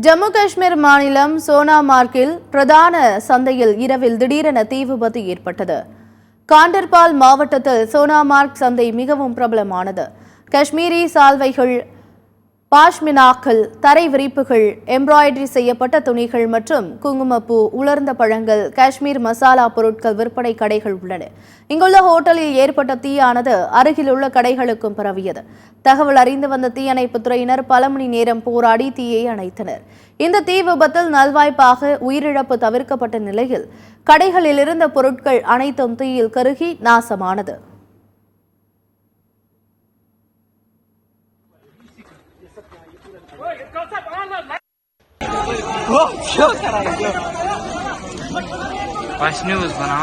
ஜம்மு காஷ்மீர் மாநிலம் சோனாமார்க்கில் பிரதான சந்தையில் இரவில் திடீரென தீ விபத்து ஏற்பட்டது. காண்டர்பால் மாவட்டத்தில் சோனாமார்க் சந்தை மிகவும் பிரபலமானது. காஷ்மீரி சால்வைகள், பாஷ்மினாக்கள், தரை விரிப்புகள், எம்ப்ராய்டரி செய்யப்பட்ட துணிகள் மற்றும் குங்குமப்பூ, உலர்ந்த பழங்கள், காஷ்மீர் மசாலா பொருட்கள் விற்பனை கடைகள் உள்ளன. இங்குள்ள ஹோட்டலில் ஏற்பட்ட தீயானது அருகிலுள்ள கடைகளுக்கும் பரவியது. தகவல் அறிந்து வந்த தீயணைப்புத் துறையினர் பல மணி நேரம் போராடி தீயை அணைத்தனர். இந்த தீ விபத்தில் நல்வாய்ப்பாக உயிரிழப்பு தவிர்க்கப்பட்ட நிலையில் கடைகளில் இருந்த பொருட்கள் அனைத்தும் தீயில் கருகி நாசமானது. फर्स्ट न्यूज बना